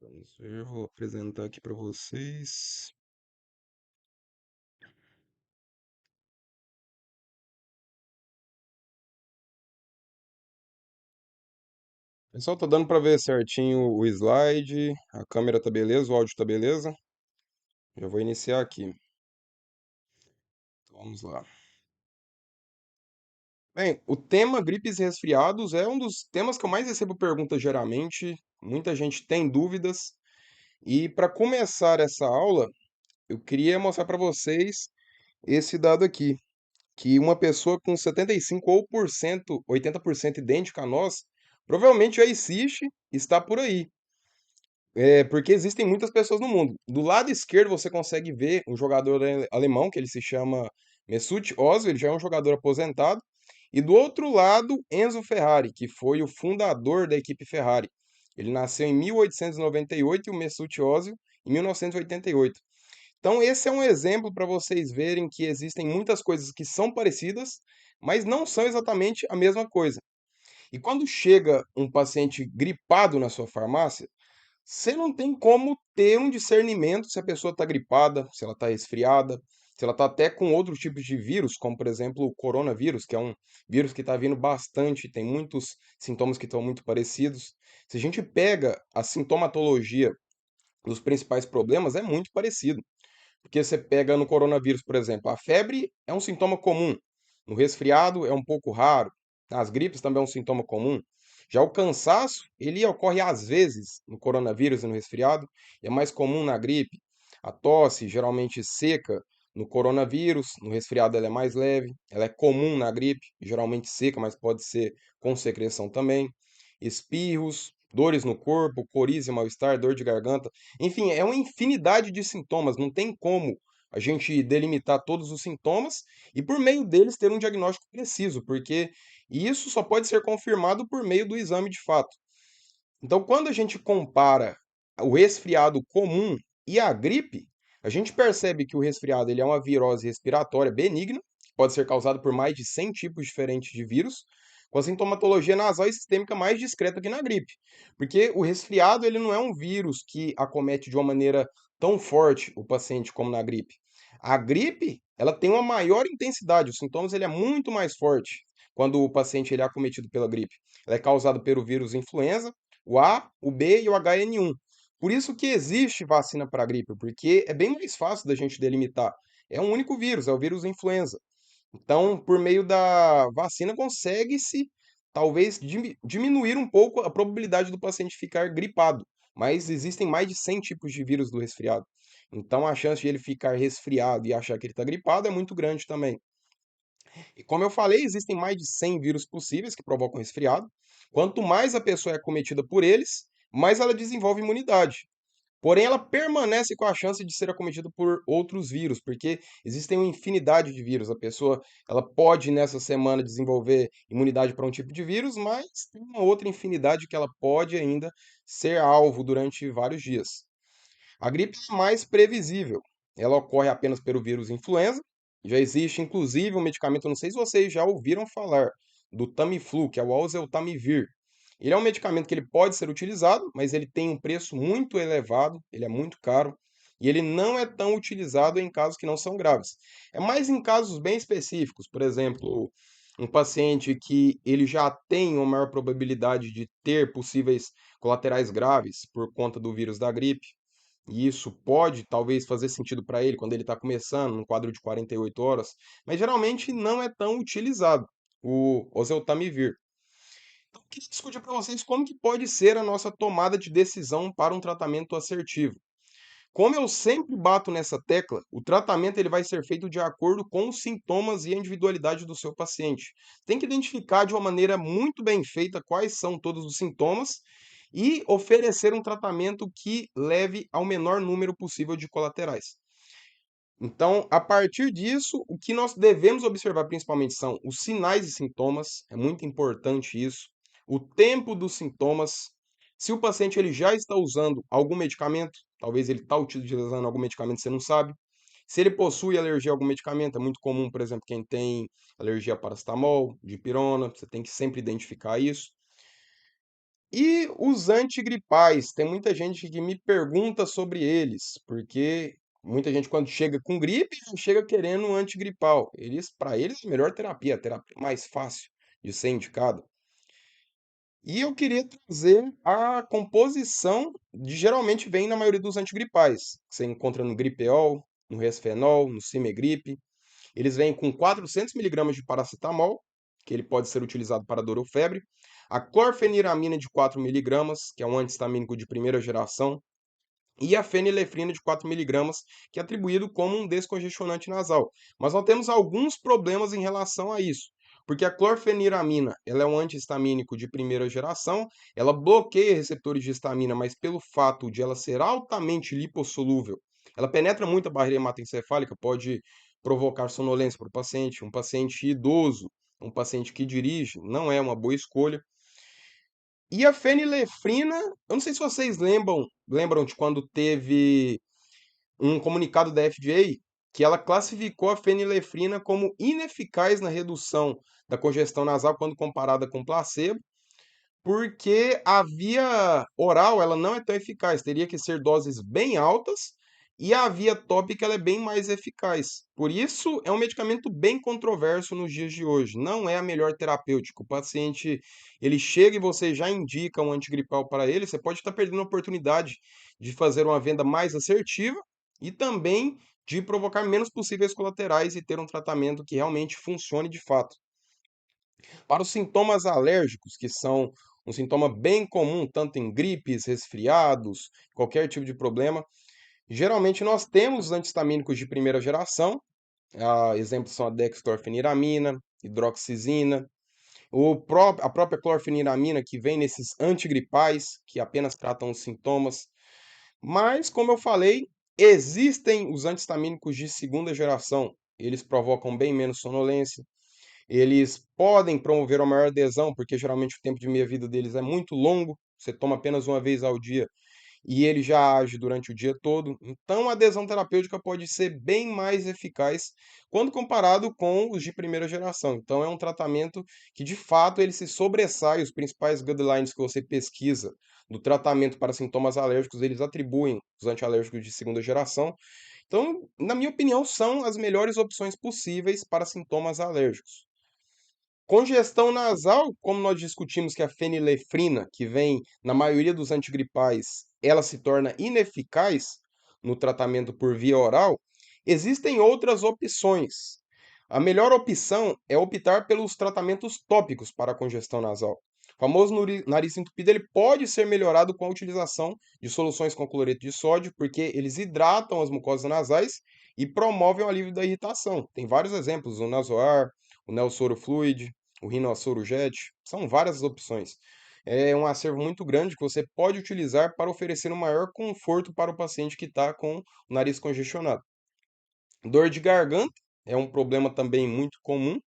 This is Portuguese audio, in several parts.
Vamos ver, vou apresentar aqui para vocês. Pessoal, tá dando para ver certinho o slide, a câmera tá beleza, o áudio tá beleza? Já vou iniciar aqui. Então, vamos lá. Bem, o tema gripes e resfriados é um dos temas que eu mais recebo perguntas geralmente. Muita gente tem dúvidas. E para começar essa aula, eu queria mostrar para vocês esse dado aqui, que uma pessoa com 75 ou por cento, 80% idêntica a nós, provavelmente já existe, está por aí. É, porque existem muitas pessoas no mundo. Do lado esquerdo você consegue ver um jogador alemão, que ele se chama Mesut Ozil, ele já é um jogador aposentado. E do outro lado, Enzo Ferrari, que foi o fundador da equipe Ferrari. Ele nasceu em 1898 e o Mesut Ozil em 1988. Então esse é um exemplo para vocês verem que existem muitas coisas que são parecidas, mas não são exatamente a mesma coisa. E quando chega um paciente gripado na sua farmácia, você não tem como ter um discernimento se a pessoa está gripada, se ela está resfriada, se ela está até com outros tipos de vírus, como por exemplo o coronavírus, que é um vírus que está vindo bastante, tem muitos sintomas que estão muito parecidos. Se a gente pega a sintomatologia dos principais problemas, é muito parecido. Porque você pega no coronavírus, por exemplo, a febre é um sintoma comum, no resfriado é um pouco raro, nas gripes também é um sintoma comum. Já o cansaço, ele ocorre às vezes no coronavírus e no resfriado, e é mais comum na gripe. A tosse, geralmente seca, no coronavírus, no resfriado ela é mais leve, ela é comum na gripe, geralmente seca, mas pode ser com secreção também. Espirros, dores no corpo, coriza, mal-estar, dor de garganta, enfim, é uma infinidade de sintomas, não tem como a gente delimitar todos os sintomas e por meio deles ter um diagnóstico preciso, porque isso só pode ser confirmado por meio do exame de fato. Então, quando a gente compara o resfriado comum e a gripe, a gente percebe que o resfriado ele é uma virose respiratória benigna, que pode ser causada por mais de 100 tipos diferentes de vírus, com a sintomatologia nasal e sistêmica mais discreta que na gripe. Porque o resfriado ele não é um vírus que acomete de uma maneira tão forte o paciente como na gripe. A gripe, ela tem uma maior intensidade, os sintomas ele é muito mais forte quando o paciente ele é acometido pela gripe. Ela é causada pelo vírus influenza, o A, o B e o HN1. Por isso que existe vacina para gripe, porque é bem mais fácil da gente delimitar. É um único vírus, é o vírus influenza. Então, por meio da vacina, consegue-se talvez diminuir um pouco a probabilidade do paciente ficar gripado. Mas existem mais de 100 tipos de vírus do resfriado. Então, a chance de ele ficar resfriado e achar que ele está gripado é muito grande também. E como eu falei, existem mais de 100 vírus possíveis que provocam resfriado. Quanto mais a pessoa é acometida por eles, mais ela desenvolve imunidade. Porém, ela permanece com a chance de ser acometida por outros vírus, porque existem uma infinidade de vírus. A pessoa, ela pode nessa semana desenvolver imunidade para um tipo de vírus, mas tem uma outra infinidade que ela pode ainda ser alvo durante vários dias. A gripe é mais previsível. Ela ocorre apenas pelo vírus influenza. Já existe, inclusive, um medicamento, não sei se vocês já ouviram falar, do Tamiflu, que é o oseltamivir. Ele é um medicamento que ele pode ser utilizado, mas ele tem um preço muito elevado, ele é muito caro, e ele não é tão utilizado em casos que não são graves. É mais em casos bem específicos, por exemplo, um paciente que ele já tem uma maior probabilidade de ter possíveis colaterais graves por conta do vírus da gripe, e isso pode talvez fazer sentido para ele quando ele está começando, num quadro de 48 horas, mas geralmente não é tão utilizado o oseltamivir. Então, eu queria discutir para vocês como que pode ser a nossa tomada de decisão para um tratamento assertivo. Como eu sempre bato nessa tecla, o tratamento ele vai ser feito de acordo com os sintomas e a individualidade do seu paciente. Tem que identificar de uma maneira muito bem feita quais são todos os sintomas e oferecer um tratamento que leve ao menor número possível de colaterais. Então, a partir disso, o que nós devemos observar principalmente são os sinais e sintomas, é muito importante isso, o tempo dos sintomas, se o paciente ele já está usando algum medicamento, talvez ele está utilizando algum medicamento e você não sabe, se ele possui alergia a algum medicamento, é muito comum, por exemplo, quem tem alergia a paracetamol, dipirona, você tem que sempre identificar isso. E os antigripais, tem muita gente que me pergunta sobre eles, porque muita gente quando chega com gripe, já chega querendo um antigripal. Para eles, a melhor terapia, a terapia mais fácil de ser indicada. E eu queria trazer a composição de geralmente vem na maioria dos antigripais, que você encontra no Gripeol, no Resfenol, no Simegrip. Eles vêm com 400 miligramas de paracetamol, que ele pode ser utilizado para dor ou febre, a clorfeniramina de 4 miligramas, que é um antihistamínico de primeira geração, e a fenilefrina de 4 miligramas, que é atribuído como um descongestionante nasal. Mas nós temos alguns problemas em relação a isso, porque a clorfeniramina, ela é um antihistamínico de primeira geração, ela bloqueia receptores de histamina, mas pelo fato de ela ser altamente lipossolúvel, ela penetra muito a barreira hematoencefálica, pode provocar sonolência para o paciente, um paciente idoso, um paciente que dirige, não é uma boa escolha. E a fenilefrina, eu não sei se vocês lembram de quando teve um comunicado da FDA que ela classificou a fenilefrina como ineficaz na redução da congestão nasal quando comparada com placebo, porque a via oral ela não é tão eficaz, teria que ser doses bem altas, e a via tópica ela é bem mais eficaz. Por isso, é um medicamento bem controverso nos dias de hoje. Não é a melhor terapêutica. O paciente, ele chega e você já indica um antigripal para ele, você pode estar perdendo a oportunidade de fazer uma venda mais assertiva e também de provocar menos possíveis colaterais e ter um tratamento que realmente funcione de fato. Para os sintomas alérgicos, que são um sintoma bem comum, tanto em gripes, resfriados, qualquer tipo de problema, geralmente nós temos os antihistamínicos de primeira geração, exemplos são a dextrorfeniramina, hidroxizina, a própria clorfeniramina, que vem nesses antigripais, que apenas tratam os sintomas. Mas, como eu falei, existem os antihistamínicos de segunda geração. Eles provocam bem menos sonolência, eles podem promover uma maior adesão, porque geralmente o tempo de meia-vida deles é muito longo, você toma apenas uma vez ao dia e ele já age durante o dia todo. Então, a adesão terapêutica pode ser bem mais eficaz quando comparado com os de primeira geração. Então, é um tratamento que, de fato, ele se sobressai. Os principais guidelines que você pesquisa do tratamento para sintomas alérgicos, eles atribuem os antialérgicos de segunda geração. Então, na minha opinião, são as melhores opções possíveis para sintomas alérgicos. Congestão nasal, como nós discutimos que a fenilefrina, que vem na maioria dos antigripais, ela se torna ineficaz no tratamento por via oral, existem outras opções. A melhor opção é optar pelos tratamentos tópicos para a congestão nasal. O famoso nariz entupido ele pode ser melhorado com a utilização de soluções com cloreto de sódio, porque eles hidratam as mucosas nasais e promovem o alívio da irritação. Tem vários exemplos, o Nasoar, o Nelsoro Fluid, o Rhinossoro Jet, são várias opções. É um acervo muito grande que você pode utilizar para oferecer um maior conforto para o paciente que está com o nariz congestionado. Dor de garganta é um problema também muito comum.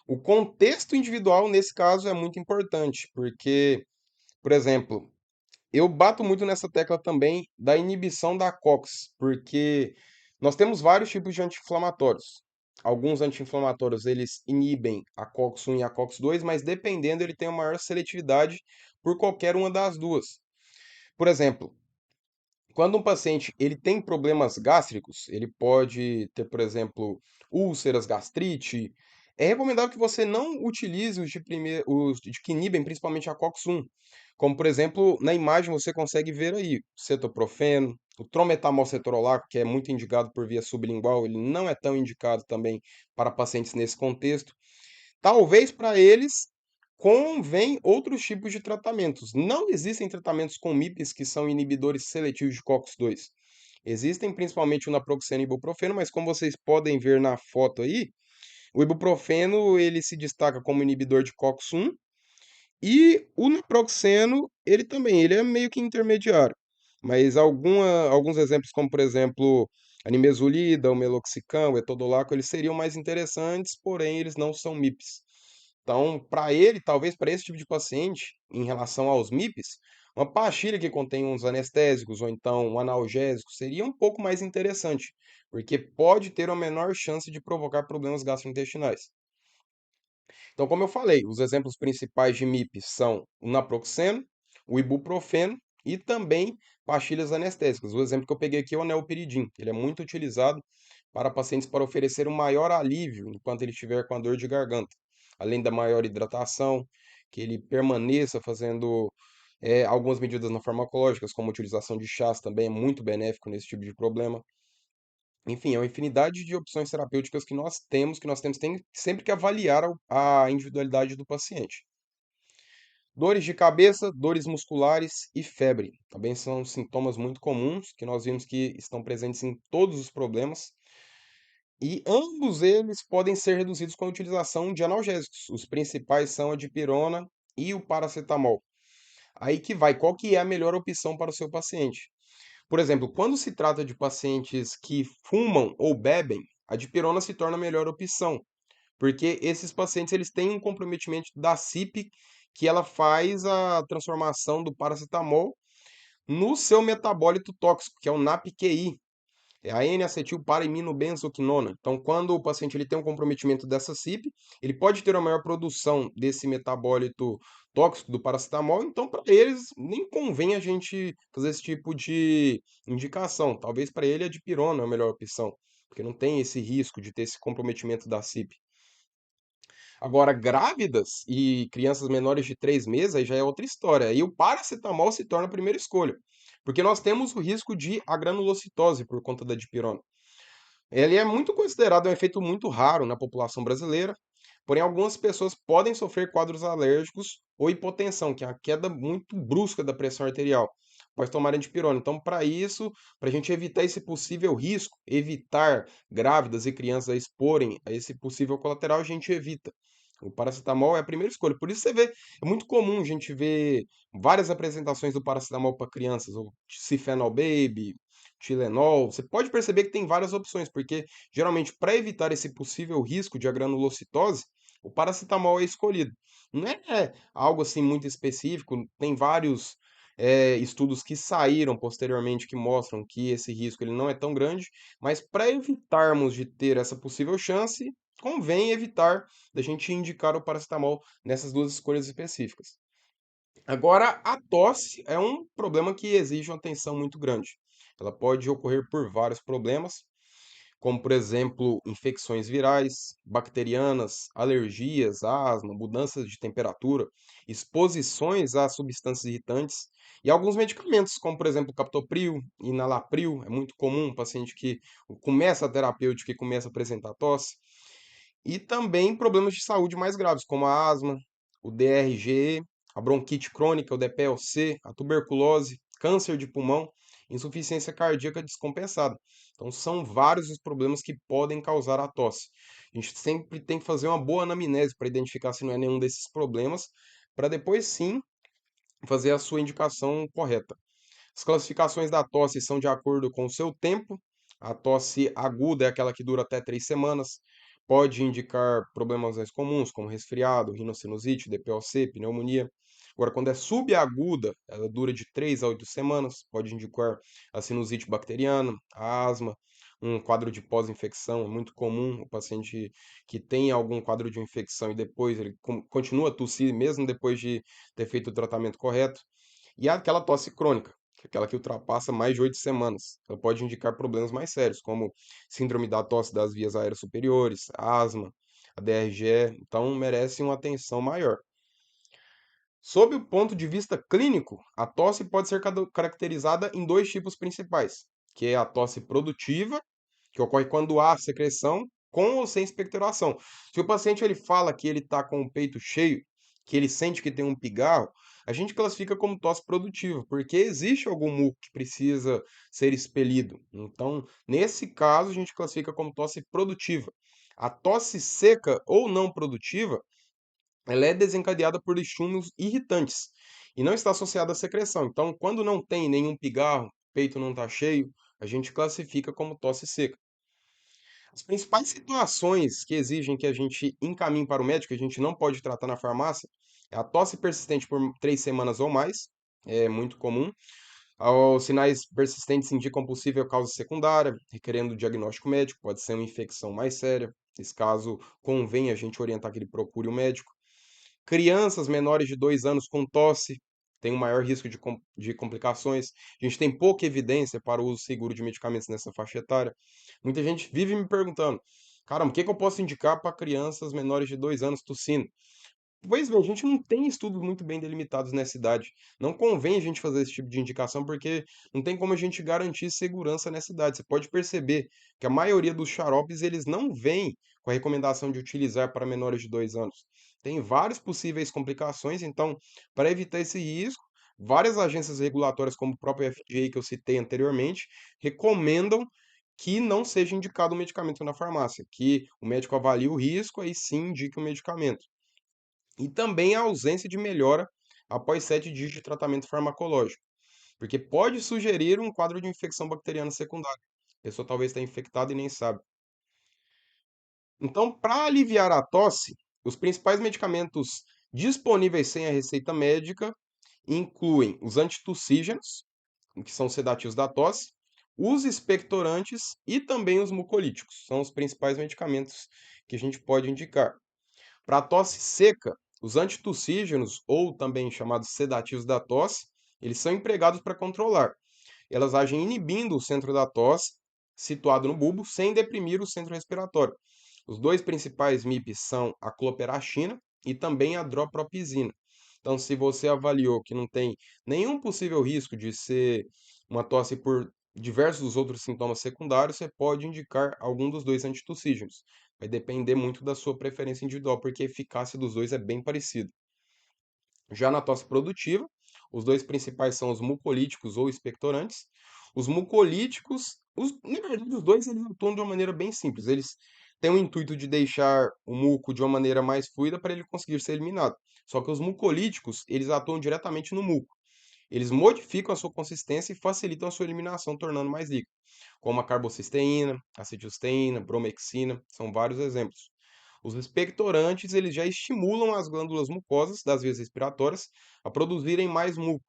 O contexto individual, nesse caso, é muito importante, porque, por exemplo, eu bato muito nessa tecla também da inibição da COX, porque nós temos vários tipos de anti-inflamatórios. Alguns anti-inflamatórios eles inibem a COX-1 e a COX-2, mas dependendo ele tem uma maior seletividade por qualquer uma das duas. Por exemplo, quando um paciente ele tem problemas gástricos, ele pode ter, por exemplo, úlceras, gastrite, é recomendável que você não utilize os de que inibem principalmente a COX-1. Como, por exemplo, na imagem você consegue ver aí, cetoprofeno, o trometamol cetrolaco, que é muito indicado por via sublingual, ele não é tão indicado também para pacientes nesse contexto. Talvez para eles convém outros tipos de tratamentos. Não existem tratamentos com MIPs que são inibidores seletivos de COX-2. Existem principalmente o naproxeno e ibuprofeno, mas como vocês podem ver na foto aí, o ibuprofeno ele se destaca como inibidor de COX-1 e o naproxeno, ele é meio que intermediário. Mas alguns exemplos, como por exemplo, a nimesulida, o meloxicam, o etodolaco, eles seriam mais interessantes, porém eles não são MIPs. Então, para ele, talvez para esse tipo de paciente, em relação aos MIPs, uma pastilha que contém uns anestésicos ou então um analgésico seria um pouco mais interessante, porque pode ter uma menor chance de provocar problemas gastrointestinais. Então, como eu falei, os exemplos principais de MIP são o naproxeno, o ibuprofeno e também pastilhas anestésicas. O exemplo que eu peguei aqui é o neopiridin. Ele é muito utilizado para pacientes para oferecer um maior alívio enquanto ele estiver com a dor de garganta, além da maior hidratação, que ele permaneça fazendo algumas medidas não farmacológicas, como a utilização de chás, também é muito benéfico nesse tipo de problema. Enfim, é uma infinidade de opções terapêuticas que nós temos sempre que avaliar a individualidade do paciente. Dores de cabeça, dores musculares e febre também são sintomas muito comuns que nós vimos que estão presentes em todos os problemas e ambos eles podem ser reduzidos com a utilização de analgésicos. Os principais são a dipirona e o paracetamol. Aí que vai, qual que é a melhor opção para o seu paciente? Por exemplo, quando se trata de pacientes que fumam ou bebem, a dipirona se torna a melhor opção, porque esses pacientes eles têm um comprometimento da CYP que ela faz a transformação do paracetamol no seu metabólito tóxico, que é o NAPQI, é a N-acetilparaiminobenzoquinona. Então, quando o paciente ele tem um comprometimento dessa CYP, ele pode ter uma maior produção desse metabólito tóxico do paracetamol, então para eles nem convém a gente fazer esse tipo de indicação. Talvez para ele a dipirona é a melhor opção, porque não tem esse risco de ter esse comprometimento da CYP. Agora, grávidas e crianças menores de 3 meses, aí já é outra história. Aí o paracetamol se torna a primeira escolha, porque nós temos o risco de agranulocitose por conta da dipirona. Ele é muito considerado um efeito muito raro na população brasileira, porém algumas pessoas podem sofrer quadros alérgicos ou hipotensão, que é a queda muito brusca da pressão arterial, após tomarem dipirona. Então, para isso, para a gente evitar esse possível risco, evitar grávidas e crianças a exporem a esse possível colateral, a gente evita. O paracetamol é a primeira escolha. Por isso você vê, é muito comum a gente ver várias apresentações do paracetamol para crianças, o Cifenol Baby, Tilenol. Você pode perceber que tem várias opções, porque geralmente para evitar esse possível risco de agranulocitose, o paracetamol é escolhido. Não é algo assim muito específico, tem vários estudos que saíram posteriormente que mostram que esse risco ele não é tão grande, mas para evitarmos de ter essa possível chance, convém evitar da gente indicar o paracetamol nessas duas escolhas específicas. Agora, a tosse é um problema que exige uma atenção muito grande. Ela pode ocorrer por vários problemas, como, por exemplo, infecções virais, bacterianas, alergias, asma, mudanças de temperatura, exposições a substâncias irritantes e alguns medicamentos, como, por exemplo, captopril, enalapril. É muito comum um paciente que começa a terapêutica e começa a apresentar tosse. E também problemas de saúde mais graves, como a asma, o DRG, a bronquite crônica, o DPLC, a tuberculose, câncer de pulmão, insuficiência cardíaca descompensada. Então, são vários os problemas que podem causar a tosse. A gente sempre tem que fazer uma boa anamnese para identificar se não é nenhum desses problemas, para depois sim fazer a sua indicação correta. As classificações da tosse são de acordo com o seu tempo. A tosse aguda é aquela que dura até 3 semanas. Pode indicar problemas mais comuns, como resfriado, rinocinusite, DPOC, pneumonia. Agora, quando é subaguda, ela dura de 3 a 8 semanas. Pode indicar a sinusite bacteriana, a asma, um quadro de pós-infecção. É muito comum o paciente que tem algum quadro de infecção e depois ele continua a tossir, mesmo depois de ter feito o tratamento correto. E aquela tosse crônica, que é aquela que ultrapassa mais de 8 semanas. Ela pode indicar problemas mais sérios, como síndrome da tosse das vias aéreas superiores, asma, a DRGE, então merece uma atenção maior. Sob o ponto de vista clínico, a tosse pode ser caracterizada em dois tipos principais, que é a tosse produtiva, que ocorre quando há secreção, com ou sem expectoração. Se o paciente ele fala que ele está com o peito cheio, que ele sente que tem um pigarro, a gente classifica como tosse produtiva, porque existe algum muco que precisa ser expelido. Então, nesse caso, a gente classifica como tosse produtiva. A tosse seca ou não produtiva, ela é desencadeada por estímulos irritantes e não está associada à secreção. Então, quando não tem nenhum pigarro, o peito não está cheio, a gente classifica como tosse seca. As principais situações que exigem que a gente encaminhe para o médico, que a gente não pode tratar na farmácia, é a tosse persistente por 3 semanas ou mais, é muito comum. Os sinais persistentes indicam possível causa secundária, requerendo diagnóstico médico, pode ser uma infecção mais séria. Nesse caso, convém a gente orientar que ele procure o médico. Crianças menores de 2 anos com tosse têm um maior risco de complicações. A gente tem pouca evidência para o uso seguro de medicamentos nessa faixa etária. Muita gente vive me perguntando: caramba, o que que eu posso indicar para crianças menores de 2 anos tossindo? Pois bem, a gente não tem estudos muito bem delimitados nessa idade. Não convém a gente fazer esse tipo de indicação, porque não tem como a gente garantir segurança nessa idade. Você pode perceber que a maioria dos xaropes, eles não vêm com a recomendação de utilizar para menores de 2 anos. Tem várias possíveis complicações, então, para evitar esse risco, várias agências regulatórias, como o próprio FDA que eu citei anteriormente, recomendam que não seja indicado o medicamento na farmácia, que o médico avalie o risco, aí sim indique o medicamento. E também a ausência de melhora após 7 dias de tratamento farmacológico, porque pode sugerir um quadro de infecção bacteriana secundária. A pessoa talvez esteja infectada e nem sabe. Então, para aliviar a tosse, os principais medicamentos disponíveis sem a receita médica incluem os antitussígenos, que são sedativos da tosse, os expectorantes e também os mucolíticos. São os principais medicamentos que a gente pode indicar. Para a tosse seca, os antitussígenos, ou também chamados sedativos da tosse, eles são empregados para controlar. Elas agem inibindo o centro da tosse, situado no bulbo, sem deprimir o centro respiratório. Os dois principais MIPs são a cloperacina e também a dropropizina. Então, se você avaliou que não tem nenhum possível risco de ser uma tosse por diversos outros sintomas secundários, você pode indicar algum dos dois antitussígenos. Vai depender muito da sua preferência individual, porque a eficácia dos dois é bem parecida. Já na tosse produtiva, os dois principais são os mucolíticos ou expectorantes. Os mucolíticos, na verdade, os dois eles atuam de uma maneira bem simples. Eles têm o intuito de deixar o muco de uma maneira mais fluida para ele conseguir ser eliminado. Só que os mucolíticos, eles atuam diretamente no muco. Eles modificam a sua consistência e facilitam a sua eliminação, tornando mais líquido, como a carbocisteína, acetilcisteína, bromexina, são vários exemplos. Os expectorantes, eles já estimulam as glândulas mucosas das vias respiratórias a produzirem mais muco,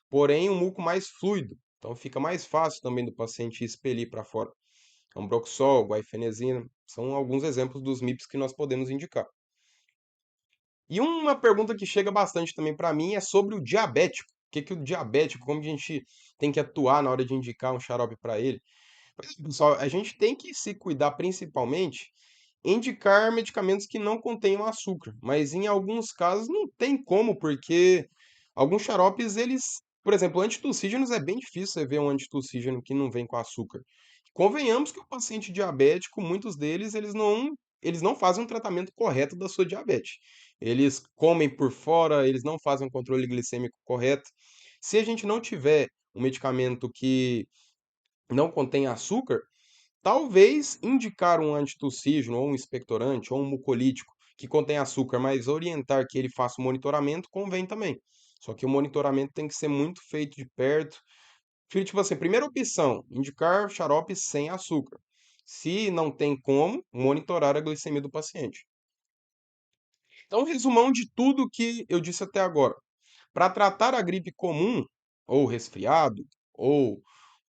porém um muco mais fluido, então fica mais fácil também do paciente expelir para fora. Ambroxol, guaifenesina, são alguns exemplos dos MIPs que nós podemos indicar. E uma pergunta que chega bastante também para mim é sobre o diabético. O que que o diabético, como a gente tem que atuar na hora de indicar um xarope para ele? Pois é, pessoal, a gente tem que se cuidar principalmente indicar medicamentos que não contenham açúcar, mas em alguns casos não tem como, porque alguns xaropes, eles, por exemplo, antitussígenos é bem difícil você ver um antitussígeno que não vem com açúcar. Convenhamos que o paciente diabético, muitos deles, eles não fazem um tratamento correto da sua diabetes. Eles comem por fora, eles não fazem um controle glicêmico correto. Se a gente não tiver um medicamento que não contém açúcar, talvez indicar um antitussígeno, ou um expectorante, ou um mucolítico que contém açúcar, mas orientar que ele faça o monitoramento convém também. Só que o monitoramento tem que ser muito feito de perto. Tipo assim, primeira opção, indicar xarope sem açúcar. Se não tem como, monitorar a glicemia do paciente. Então, resumão de tudo que eu disse até agora. Para tratar a gripe comum, ou resfriado, ou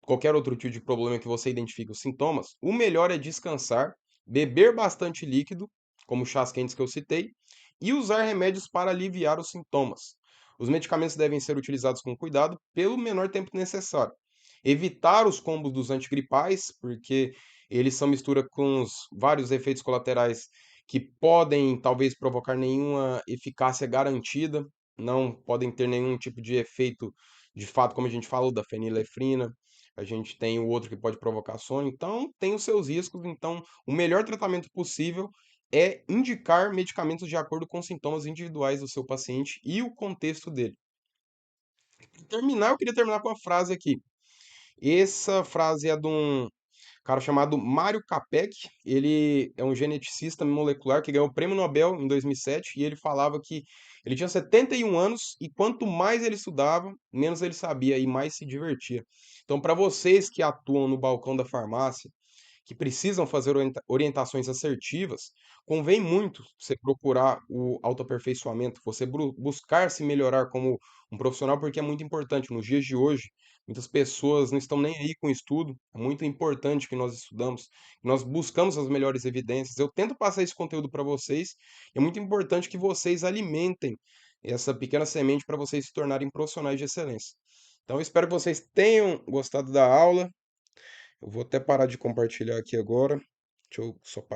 qualquer outro tipo de problema que você identifique os sintomas, o melhor é descansar, beber bastante líquido, como chás quentes que eu citei, e usar remédios para aliviar os sintomas. Os medicamentos devem ser utilizados com cuidado pelo menor tempo necessário. Evitar os combos dos antigripais, porque eles são mistura com os vários efeitos colaterais que podem talvez provocar nenhuma eficácia garantida, não podem ter nenhum tipo de efeito de fato, como a gente falou, da fenilefrina, a gente tem o outro que pode provocar sono, então tem os seus riscos. Então, o melhor tratamento possível é indicar medicamentos de acordo com os sintomas individuais do seu paciente e o contexto dele. Para terminar, eu queria terminar com uma frase aqui. Essa frase é de um cara chamado Mario Capek. Ele é um geneticista molecular que ganhou o prêmio Nobel em 2007 e ele falava que ele tinha 71 anos e quanto mais ele estudava, menos ele sabia e mais se divertia. Então, para vocês que atuam no balcão da farmácia, que precisam fazer orientações assertivas, convém muito você procurar o autoaperfeiçoamento, você buscar se melhorar como um profissional, porque é muito importante. Nos dias de hoje, muitas pessoas não estão nem aí com o estudo, é muito importante que nós estudamos, que nós buscamos as melhores evidências. Eu tento passar esse conteúdo para vocês, é muito importante que vocês alimentem essa pequena semente para vocês se tornarem profissionais de excelência. Então, eu espero que vocês tenham gostado da aula. Eu vou até parar de compartilhar aqui agora. Deixa eu só parar.